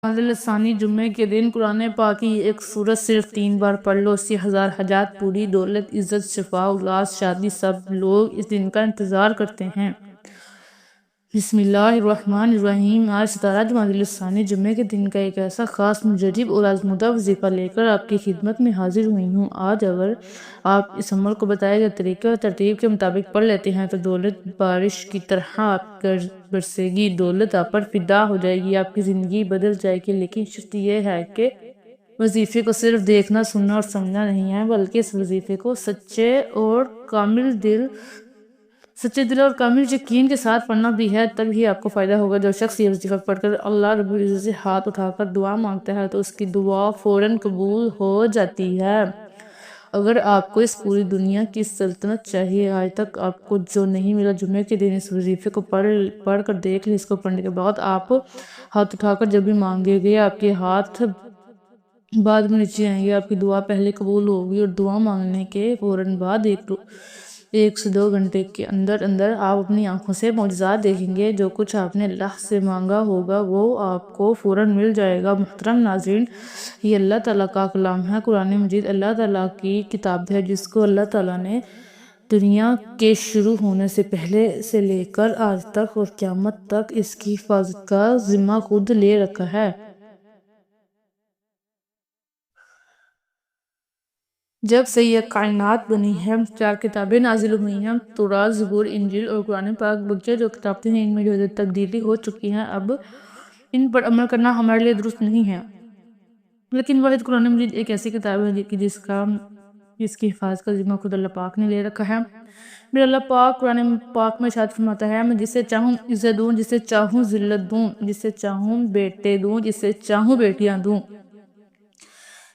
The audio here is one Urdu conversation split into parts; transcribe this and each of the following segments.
نازل ثانی جمعے کے دن قرآن پاک کی ایک سورت صرف 3 بار پڑھ لو، 80,000 حاجات پوری، دولت، عزت، شفا، اولاد، شادی، سب لوگ اس دن کا انتظار کرتے ہیں۔ بسم اللہ الرحمن الرحیم۔ آج 17 جمادی الثانی جمعے کے دن کا ایک ایسا خاص، مجرب اور آزمودہ وظیفہ لے کر آپ کی خدمت میں حاضر ہوئی ہوں۔ آج اگر آپ اس عمل کو بتائے گئے طریقے اور ترتیب کے مطابق پڑھ لیتے ہیں تو دولت بارش کی طرح آپ پر برسے گی، دولت آپ پر فدا ہو جائے گی، آپ کی زندگی بدل جائے گی۔ لیکن شرط یہ ہے کہ وظیفے کو صرف دیکھنا، سننا اور سمجھنا نہیں ہے، بلکہ اس وظیفے کو سچے دل اور کامل یقین کے ساتھ پڑھنا بھی ہے، تب ہی آپ کو فائدہ ہوگا۔ جو شخص یہ وظیفہ پڑھ کر اللہ رب العزت سے ہاتھ اٹھا کر دعا مانگتا ہے تو اس کی دعا فوراً قبول ہو جاتی ہے۔ اگر آپ کو اس پوری دنیا کی سلطنت چاہیے، آج تک آپ کو جو نہیں ملا، جمعے کے دن اس وظیفے کو پڑھ کر دیکھ لیں۔ اس کو پڑھنے کے بعد آپ ہاتھ اٹھا کر جب بھی مانگے گے، آپ کے ہاتھ بعد میں نیچے آئیں گے، آپ کی دعا پہلے قبول ہوگی، اور دعا مانگنے کے فوراً بعد 1 سے 2 گھنٹے کے اندر آپ اپنی آنکھوں سے معجزات دیکھیں گے۔ جو کچھ آپ نے اللہ سے مانگا ہوگا وہ آپ کو فوراً مل جائے گا۔ محترم ناظرین، یہ اللہ تعالیٰ کا کلام ہے۔ قرآن مجید اللہ تعالیٰ کی کتاب ہے، جس کو اللہ تعالیٰ نے دنیا کے شروع ہونے سے پہلے سے لے کر آج تک اور قیامت تک اس کی حفاظت کا ذمہ خود لے رکھا ہے۔ جب سے یہ کائنات بنی ہے، 4 کتابیں نازل ہوئی ہیں، تورات، زبور، انجیل اور قرآن پاک۔ بلکہ جو کتابیں ہیں ان میں جو تبدیلی ہو چکی ہیں، اب ان پر عمل کرنا ہمارے لیے درست نہیں ہے۔ لیکن واحد قرآن مجید ایک ایسی کتاب ہے جس کی حفاظت کا ذمہ خود اللہ پاک نے لے رکھا ہے۔ میرا اللہ پاک قرآن پاک میں ارشاد فرماتا ہے، میں جسے چاہوں عزت دوں، جسے چاہوں ذلت دوں، جسے چاہوں بیٹے دوں، جسے چاہوں بیٹیاں دوں،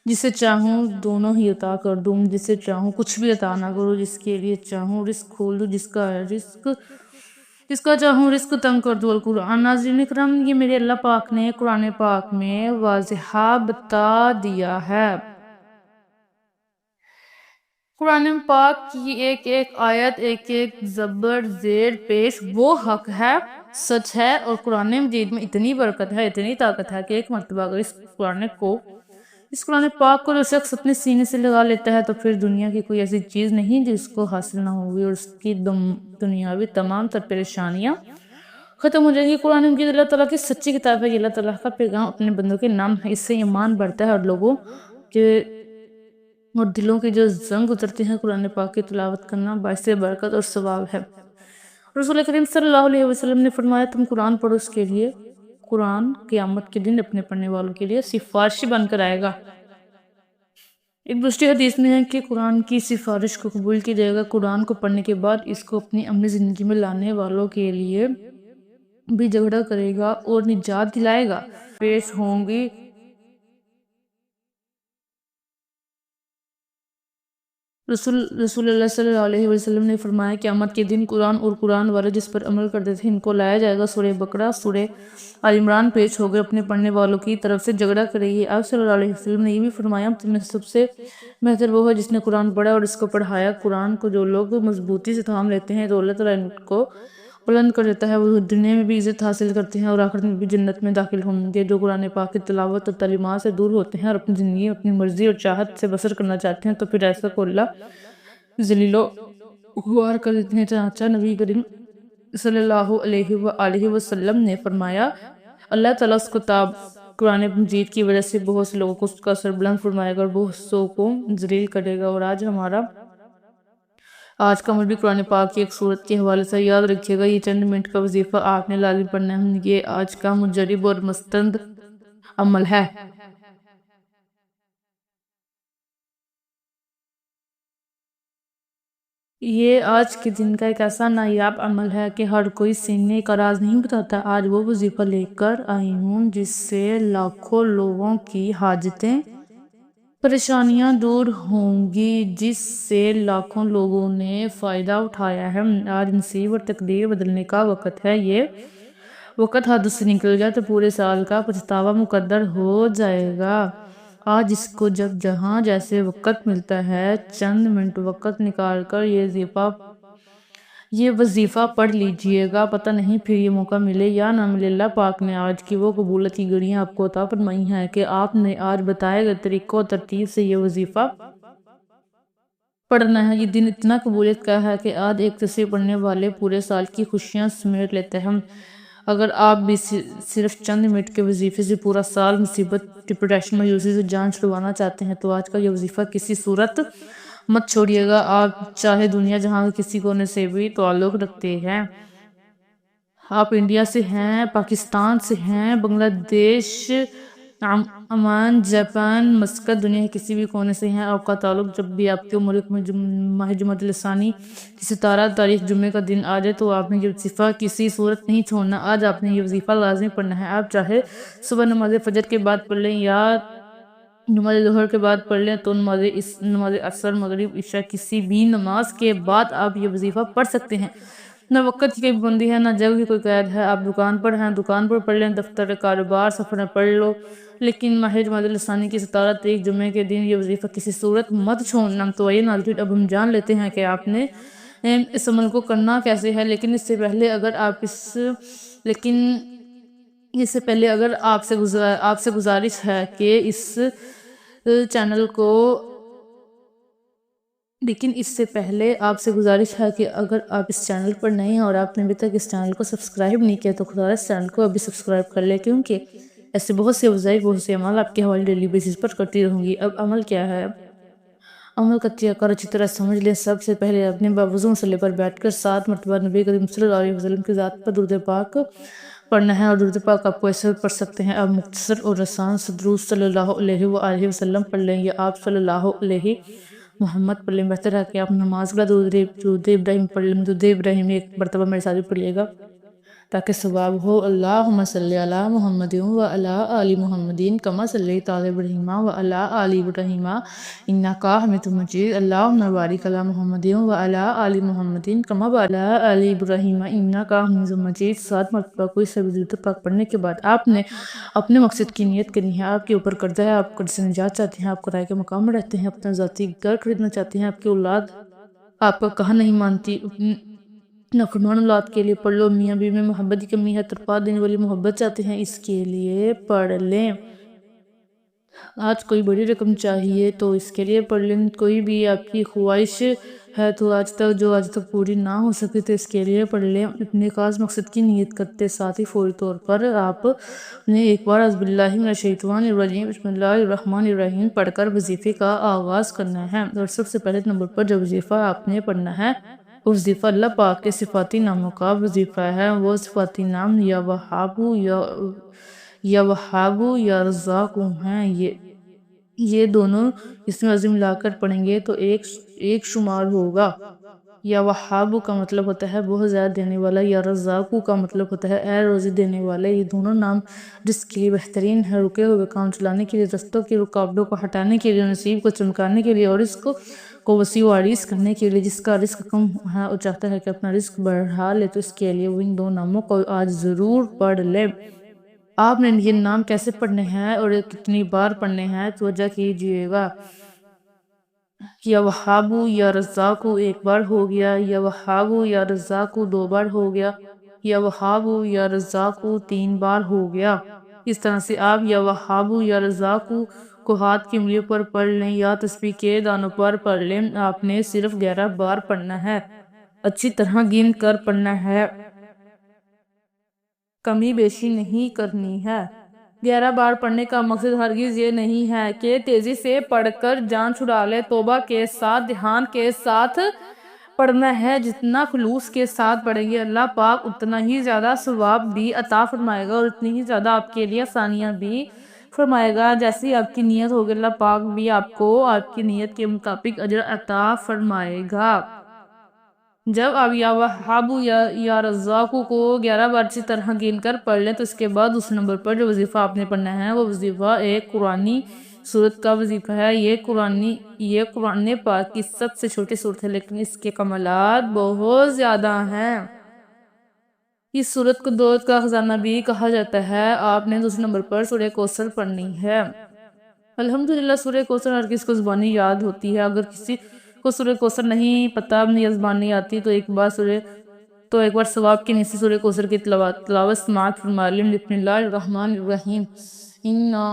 جسے چاہوں دونوں ہی عطا کر دوں، جسے چاہوں کچھ بھی عطا نہ کروں، جس کے لیے چاہوں رزق کھول دوں، جس کا چاہوں رزق تنگ کر دوں۔ القرآن۔ ناظرین کرام، یہ میرے اللہ پاک نے قرآن پاک میں واضح بتا دیا ہے۔ قرآن پاک کی ایک ایک آیت، ایک ایک زبر زیر پیش وہ حق ہے، سچ ہے، اور قرآن مجید میں اتنی برکت ہے، اتنی طاقت ہے کہ ایک مرتبہ اگر اس قرآن پاک کو جو شخص اپنے سینے سے لگا لیتا ہے تو پھر دنیا کی کوئی ایسی چیز نہیں جس کو حاصل نہ ہوگی، اور اس کی دنیاوی تمام تر پریشانیاں ختم ہو جائیں گی۔ قرآن مجید اللہ تعالیٰ کی سچی کتاب ہے، یہ اللہ تعالیٰ کا پیغام اپنے بندوں کے نام ہے۔ اس سے ایمان بڑھتا ہے اور لوگوں کے اور دلوں کے جو زنگ اترتے ہیں۔ قرآن پاک کی تلاوت کرنا باعث برکت اور ثواب ہے۔ رسول کریم صلی اللہ علیہ وسلم نے فرمایا، تم قرآن پڑھو، اس کے لیے قرآن قیامت کے دن اپنے پڑھنے والوں کے لیے سفارشی بن کر آئے گا۔ ایک دوسری حدیث میں ہے کہ قرآن کی سفارش کو قبول کیا جائے گا۔ قرآن کو پڑھنے کے بعد اس کو اپنی عملی زندگی میں لانے والوں کے لیے بھی جھگڑا کرے گا اور نجات دلائے گا۔ پیش ہوں گی رسول اللہ صلی اللہ علیہ وسلم نے فرمایا، قیامت کے دن قرآن اور قرآن والے جس پر عمل کرتے تھے ان کو لایا جائے گا۔ سورہ بقرہ، سورہ آل عمران پیش ہو گئے، اپنے پڑھنے والوں کی طرف سے جھگڑا کرے گی۔ آپ صلی اللہ علیہ وسلم نے یہ بھی فرمایا، تم میں سب سے بہتر وہ ہے جس نے قرآن پڑھا اور اس کو پڑھایا۔ قرآن کو جو لوگ مضبوطی سے تھام لیتے ہیں تو اللہ تعالیٰ ان کو بلند کر دیتا ہے، وہ دنیا میں بھی عزت حاصل کرتے ہیں اور آخرت میں بھی جنت میں داخل ہوں گے۔ جو قرآن پاک کی تلاوت اور تعلیمات سے دور ہوتے ہیں اور اپنی زندگی اپنی مرضی اور چاہت سے بسر کرنا چاہتے ہیں تو پھر ایسا کو اللہ ذلیل و خوار کر دیتے ہیں۔ چنانچہ نبی کریم صلی اللہ علیہ وآلہ وسلم نے فرمایا، اللہ تعالیٰ اس کتاب قرآن مجید کی وجہ سے بہت سے لوگوں کو اس کا سر بلند فرمائے گا اور بہت سو کو ذلیل کرے گا۔ اور آج کا عمل بھی قرآن پاک کی ایک سورت کے حوالے سے یاد رکھیے گا۔ یہ چند منٹ کا وظیفہ آپ نے لازم پڑھنا ہے، یہ آج کا مجرب اور مستند عمل ہے۔ یہ آج کے دن کا ایک ایسا نایاب عمل ہے کہ ہر کوئی سینے کا راز نہیں بتاتا۔ آج وہ وظیفہ لے کر آئی ہوں جس سے لاکھوں لوگوں کی حاجتیں، پریشانیاں دور ہوں گی، جس سے لاکھوں لوگوں نے فائدہ اٹھایا ہے۔ آج نصیب اور تقدیر بدلنے کا وقت ہے۔ یہ وقت ہاتھوں سے نکل جائے تو پورے سال کا پچھتاوا مقدر ہو جائے گا۔ آج اس کو جب جہاں جیسے وقت ملتا ہے، چند منٹ وقت نکال کر یہ وظیفہ یہ وظیفہ پڑھ لیجئے گا، پتہ نہیں پھر یہ موقع ملے یا نہ ملے۔ اللہ پاک نے آج کی وہ قبولت کی گھڑیاں آپ کو عطا فرمائی ہیں کہ آپ نے آج بتائے گئے طریقوں اور ترتیب سے یہ وظیفہ پڑھنا ہے۔ یہ دن اتنا قبولیت کا ہے کہ آج ایک تصویر پڑھنے والے پورے سال کی خوشیاں سمیٹ لیتے ہیں۔ اگر آپ بھی صرف چند منٹ کے وظیفے سے پورا سال مصیبت، ڈپریشن، مایوسی سے جان چھڑوانا چاہتے ہیں تو آج کا یہ وظیفہ کسی صورت مت چھوڑیے گا۔ آپ چاہے دنیا جہاں کے کسی کونے سے بھی تعلق رکھتے ہیں، آپ انڈیا سے ہیں، پاکستان سے ہیں، بنگلہ دیش، عمان، جاپان، مسقط، دنیا کے کسی بھی کونے سے ہیں، آپ کا تعلق جب بھی آپ کے ملک میں ماہ جمادی الثانی کی 17 تاریخ جمعے کا دن آ جائے تو آپ نے یہ وظیفہ کسی صورت نہیں چھوڑنا۔ آج آپ نے یہ وظیفہ لازمی پڑھنا ہے۔ آپ چاہے صبح نماز فجر کے بعد پڑھ لیں یا نماز ظہر کے بعد پڑھ لیں تو نماز عصر، مغرب، عشاء کسی بھی نماز کے بعد آپ یہ وظیفہ پڑھ سکتے ہیں۔ نہ وقت کی کوئی پابندی ہے، نہ جگہ کی کوئی قید ہے۔ آپ دکان پر ہیں، دکان پر پڑھ لیں، دفتر، کاروبار، سفر میں پڑھ لو، لیکن ماہ جمادی الثانی کی 17 تاریخ جمعے کے دن یہ وظیفہ کسی صورت مت چھوڑنا۔ تو یہ ناظرین اب ہم جان لیتے ہیں کہ آپ نے اس عمل کو کرنا کیسے ہے، لیکن اس سے پہلے اگر آپ سے گزارش ہے کہ اس چینل کو اگر آپ اس چینل پر نئے ہیں اور آپ نے ابھی تک اس چینل کو سبسکرائب نہیں کیا تو خدا اس چینل کو ابھی سبسکرائب کر لیں، کیونکہ ایسے بہت سے وظائف، بہت سے عمل آپ کے حوالے ڈیلی بیسس پر کرتی رہوں گی۔ اب عمل کیا ہے؟ عمل کا طریقہ اچھی طرح سمجھ لیں۔ سب سے پہلے اپنے باوضو مسئلے پر بیٹھ کر 7 مرتبہ نبی کریم صلی اللہ علیہ وسلم کی ذات پر درود پاک پڑھنا ہے، اور درود پاک آپ کو ایسے پڑھ سکتے ہیں۔ آپ مختصر اور آسان درود صلی اللہ علیہ وآلہ وسلم پڑھ لیں یا آپ صلی اللہ علیہ محمد پڑھ لیں۔ بہتر ہے کہ آپ نماز کا درود ابراہیم پڑھ لیں۔ درود ابراہیم ایک مرتبہ میرے ساتھ بھی پڑھیے گا تاکہ ثواب ہو۔ اللہم صلی علی محمد وعلی آل محمد کما صلیت علی ابراہیم وعلی آل ابراہیم انک حمید مجید۔ اللہم بارک علی محمد وعلی آل محمد کما بارکت علی آل ابراہیم انک حمید مجید۔ 7 مرتبہ کوئی سا بھی درود پاک پڑھنے کے بعد آپ نے اپنے مقصد کی نیت کرنی ہے۔ آپ کے اوپر قرضہ ہے، آپ قرض سے نجات چاہتے ہیں، آپ کرائے کے مقام میں رہتے ہیں، اپنا ذاتی گھر خریدنا چاہتے ہیں، آپ کی اولاد آپ کا کہا نہیں مانتی، نافرمان اولاد کے لیے پڑھ لو، میاں بیوی میں محبت کی کمی ہے، تڑپا دینے والی محبت چاہتے ہیں، اس کے لیے پڑھ لیں۔ آج کوئی بڑی رقم چاہیے تو اس کے لیے پڑھ لیں۔ کوئی بھی آپ کی خواہش ہے تو آج تک پوری نہ ہو سکتی تو اس کے لیے پڑھ لیں۔ اپنے خاص مقصد کی نیت کرتے ساتھ ہی فوری طور پر آپ نے ایک بار اعوذ باللہ من الشیطان الرجیم بسم اللہ الرحمن الرحیم پڑھ کر وظیفے کا آغاز کرنا ہے۔ اور سب سے پہلے نمبر پر جو وظیفہ آپ نے پڑھنا ہے وہ وظیفہ اللہ پاک کے صفاتی ناموں کا وظیفہ ہے۔ وہ صفاتی نام یا وہاب یا رزاق ہیں۔ یہ دونوں اسم عظیم ملا کر پڑھیں گے تو ایک شمار ہوگا۔ یا وہاب کا مطلب ہوتا ہے بہت زیادہ دینے والا، یا رزاق کا مطلب ہوتا ہے اے روزی دینے والے۔ یہ دونوں نام رزق کے لیے بہترین ہے، رکے ہوئے کام چلانے کے لیے، رستوں کی رکاوٹوں کو ہٹانے کے لیے، نصیب کو چمکانے کے لیے، اور رزق کو وسیع و عریض کرنے کے لیے۔ جس کا رزق کم ہے اور چاہتا ہے کہ اپنا رزق بڑھا لے تو اس کے لیے وہ ان 2 ناموں کو آج ضرور پڑھ لے۔ آپ نے یہ نام کیسے پڑھنے ہیں اور کتنی بار پڑھنے ہیں توجہ کیجئے گا۔ یا وہاب یا رزاق 1 بار ہو گیا، یا وہاب یا رزاق 2 بار ہو گیا، یا وہاب یا رزاق 3 بار ہو گیا۔ اس طرح سے آپ یا وہاب یا رزاق کو ہاتھ کی انگلیوں پر پڑھ لیں یا تسبیح کے دانوں پر پڑھ لیں۔ آپ نے صرف 11 بار پڑھنا ہے، اچھی طرح گن کر پڑھنا ہے، کمی بیشی نہیں کرنی ہے۔ 11 بار پڑھنے کا مقصد ہرگز یہ نہیں ہے کہ تیزی سے پڑھ کر جان چھڑا لے۔ توبہ کے ساتھ، دھیان کے ساتھ پڑھنا ہے۔ جتنا خلوص کے ساتھ پڑھیں گے اللہ پاک اتنا ہی زیادہ ثواب بھی عطا فرمائے گا اور اتنی ہی زیادہ آپ کے لیے آسانیاں بھی فرمائے گا۔ جیسی آپ کی نیت ہوگی اللہ پاک بھی آپ کو آپ کی نیت کے مطابق اجر عطا فرمائے گا۔ جب آپ یا وہاب یا رزاق کو 11 بار اچھی طرح گن کر پڑھ لیں تو اس کے بعد دوسرے نمبر پر جو وظیفہ آپ نے پڑھنا ہے وہ وظیفہ ایک قرآنی سورت کا وظیفہ ہے۔ یہ قرآن پاک کی سب سے چھوٹی سورت ہے لیکن اس کے کمالات بہت زیادہ ہیں۔ اس سورت کو دولت کا خزانہ بھی کہا جاتا ہے۔ آپ نے دوسرے نمبر پر سورہ کوثر پڑھنی ہے۔ الحمدللہ سورہ کوثر ہر کس کو زبانی یاد ہوتی ہے۔ اگر کسی کو سورہ کوثر نہیں پتہ، اپنی زبان نہیں آتی، تو ایک بار ثواب کے نیچے سورہ کوثر کی تلاوت سماعت فرما لیں۔ بسم اللہ الرحمن الرحیم، انا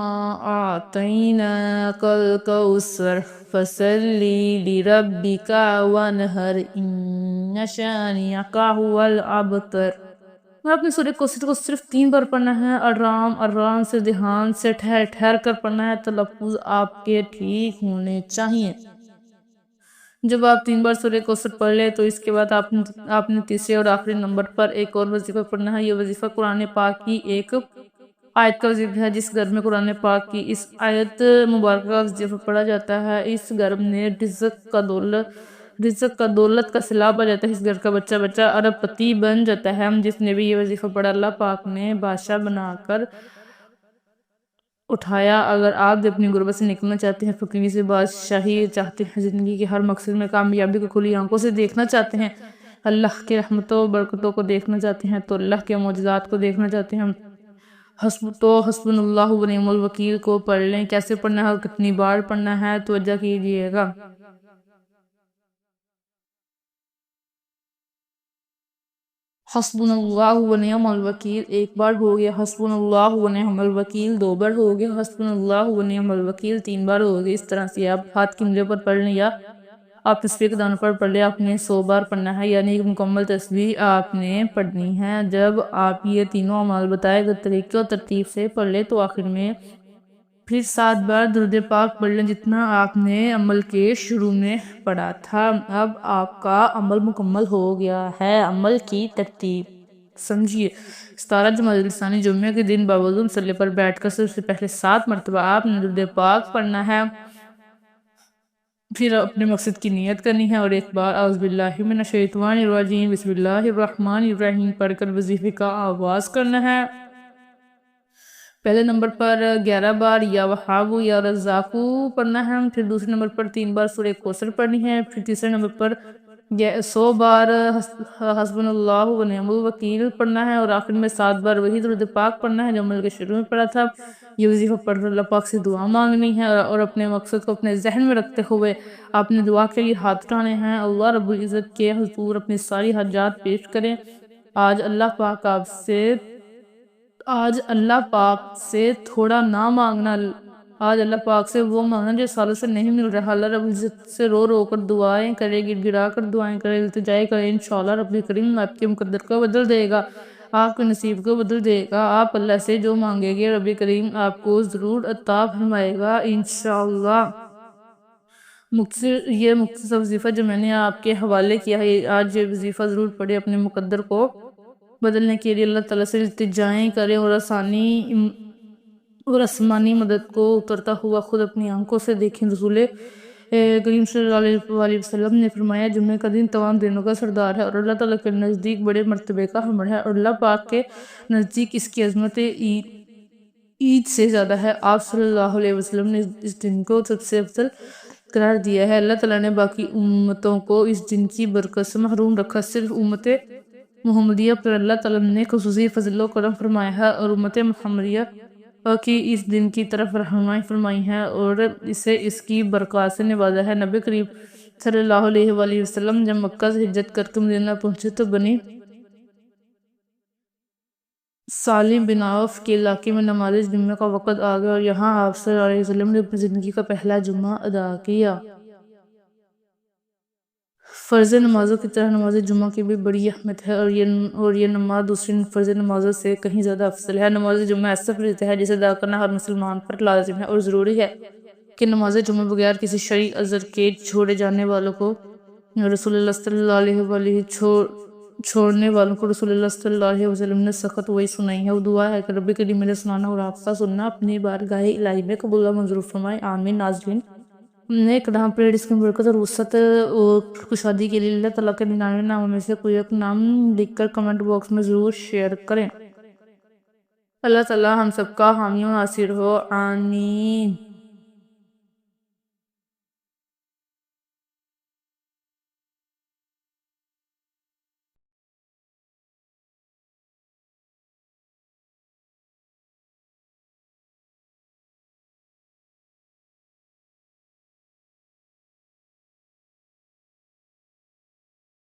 اعطیناک الکوثر فصلی لربک وانحر ان شانئک ھو الابتر۔ اور اپنے سورہ کوثر کو صرف 3 بار پڑھنا ہے، آرام سے، دھیان سے، ٹھہر کر پڑھنا ہے، تلفظ آپ کے ٹھیک ہونے چاہیے۔ جب آپ 3 بار سورہ کوثر پڑھ لیں تو اس کے بعد آپ نے تیسرے اور آخری نمبر پر ایک اور وظیفہ پڑھنا ہے۔ یہ وظیفہ قرآن پاک کی ایک آیت کا وظیفہ ہے۔ جس گھر میں قرآن پاک کی اس آیت مبارکہ کا وظیفہ پڑھا جاتا ہے، اس گھر میں رزق کا دولت کا سیلاب آ جاتا ہے، اس گھر کا بچہ ارب پتی بن جاتا ہے۔ جس نے بھی یہ وظیفہ پڑھا، اللہ پاک نے بادشاہ بنا کر اٹھایا۔ اگر آپ بھی اپنی غربت سے نکلنا چاہتے ہیں، فقیری سے بادشاہی چاہتے ہیں، زندگی کے ہر مقصد میں کامیابی کو کھلی آنکھوں سے دیکھنا چاہتے ہیں، اللہ کے رحمتوں و برکتوں کو دیکھنا چاہتے ہیں، تو اللہ کے معجزات کو دیکھنا چاہتے ہیں، حسبنا اللہ و نعم الوکیل کو پڑھ لیں۔ کیسے پڑھنا ہے اور کتنی بار پڑھنا ہے، توجہ کیجئے گا۔ حسبنا اللہ و نعم الوکیل ایک بار ہو گیا، حسبنا اللہ و نعم الوکیل 2 بار ہو گیا، حسبنا اللہ و نعم الوکیل 3 بار ہو گیا۔ اس طرح سے آپ ہاتھ کی انگلیوں پر پڑھ لیں، یا آپ تسبیح کے دانوں پر پڑھ لیں۔ آپ نے 100 بار پڑھنا ہے، یعنی ایک مکمل تسبیح آپ نے پڑھنی ہے۔ جب آپ یہ تینوں اعمال بتائے گئے طریقے اور ترتیب سے پڑھ لیں تو آخر میں پھر 7 بار درود پاک پڑھ لیں، جتنا آپ نے عمل کے شروع میں پڑھا تھا۔ اب آپ کا عمل مکمل ہو گیا ہے۔ عمل کی ترتیب سمجھیے۔ 17 جمادی الثانی جمعہ کے دن باوضو مصلی پر بیٹھ کر سب سے پہلے 7 مرتبہ آپ نے درود پاک پڑھنا ہے، پھر اپنے مقصد کی نیت کرنی ہے، اور ایک بار اعوذ باللہ من الشیطان الرجیم بسم اللہ الرحمن الرحیم پڑھ کر وظیفے کا آغاز کرنا ہے۔ پہلے نمبر پر 11 بار یا وہابو یا رزاقو پڑھنا ہے، پھر دوسرے نمبر پر 3 بار سورہ کوثر پڑھنی ہے، پھر تیسرے نمبر پر 100 بار حسبنا اللہ و نعم الوکیل پڑھنا ہے، اور آخر میں 7 بار وہی درود پاک پڑھنا ہے جو عمل کے شروع میں پڑھا تھا۔ یہ وظیفہ پڑھ کر اللہ پاک سے دعا مانگنی ہے، اور اپنے مقصد کو اپنے ذہن میں رکھتے ہوئے آپ نے دعا کے لیے ہاتھ اٹھانے ہیں۔ اللہ رب العزت کے حضور اپنی ساری حاجات پیش کریں۔ آج اللہ پاک سے تھوڑا نہ مانگنا، آج اللہ پاک سے وہ مانگنا جو سالوں سے نہیں مل رہا۔ اللہ رب العزت سے رو کر دعائیں کرے، گڑ گڑا کر دعائیں کرے، التجائے کرے، انشاءاللہ رب کریم آپ کے مقدر کو بدل دے گا، آپ کے نصیب کو بدل دے گا۔ آپ اللہ سے جو مانگے گے رب کریم آپ کو ضرور عطا فرمائے گا انشاءاللہ۔ یہ مختصر وظیفہ جو میں نے آپ کے حوالے کیا ہے، آج یہ وظیفہ ضرور پڑھے، اپنے مقدر کو بدلنے کے لیے اللہ تعالیٰ سے التجائیں کریں، اور آسمانی مدد کو اترتا ہوا خود اپنی آنکھوں سے دیکھیں۔ رسول کریم صلی اللہ علیہ وسلم نے فرمایا جمعہ کا دن تمام دنوں کا سردار ہے اور اللہ تعالیٰ کے نزدیک بڑے مرتبے کا حامل ہے، اور اللہ پاک کے نزدیک اس کی عظمت عید سے زیادہ ہے۔ آپ صلی اللہ علیہ وسلم نے اس دن کو سب سے افضل قرار دیا ہے۔ اللہ تعالیٰ نے باقی امتوں کو اس دن کی برکت سے محروم رکھا، صرف امت محمدیہ پر اللہ تعالیٰ نے خصوصی فضل و کرم فرمایا ہے، اور امت محمدیہ کی اس دن کی طرف رہنمائی فرمائی ہے اور اسے اس کی برکات سے نوازا ہے۔ نبی کریم صلی اللہ علیہ وآلہ وسلم جب مکہ سے ہجرت کر کے مدینہ پہنچے تو بنی سالم بن عوف کے علاقے میں نماز جمعہ کا وقت آ گیا، اور یہاں آپ صلی اللہ علیہ وسلم نے اپنی زندگی کا پہلا جمعہ ادا کیا۔ فرض نمازوں کی طرح نماز جمعہ کی بھی بڑی اہمیت ہے، اور یہ نماز دوسری فرض نمازوں سے کہیں زیادہ افضل ہے۔ نماز جمعہ ایسا فریضہ ہے جسے ادا کرنا ہر مسلمان پر لازم ہے، اور ضروری ہے کہ نماز جمعہ بغیر کسی شرعی عذر کے چھوڑے جانے والوں کو رسول اللہ صلی اللہ علیہ وآلہ چھوڑنے والوں کو رسول اللہ صلی اللہ علیہ وسلم نے سخت وعید سنائی ہے۔ وہ دعا ہے کہ رب کریم میرے سنانا اور آپ کا سننا اپنی بارگاہ الہی میں قبول و منظور فرمائے، آمین۔ ناظرین، ہم نے کلام پریڈ اس کی برکت اور وسعت اور کشادگی کے لیے اللہ تعالیٰ کے 99 ناموں میں سے کوئی ایک نام لکھ کر کمنٹ باکس میں ضرور شیئر کریں۔ اللہ تعالیٰ ہم سب کا حامی و ناصر ہو، آمین۔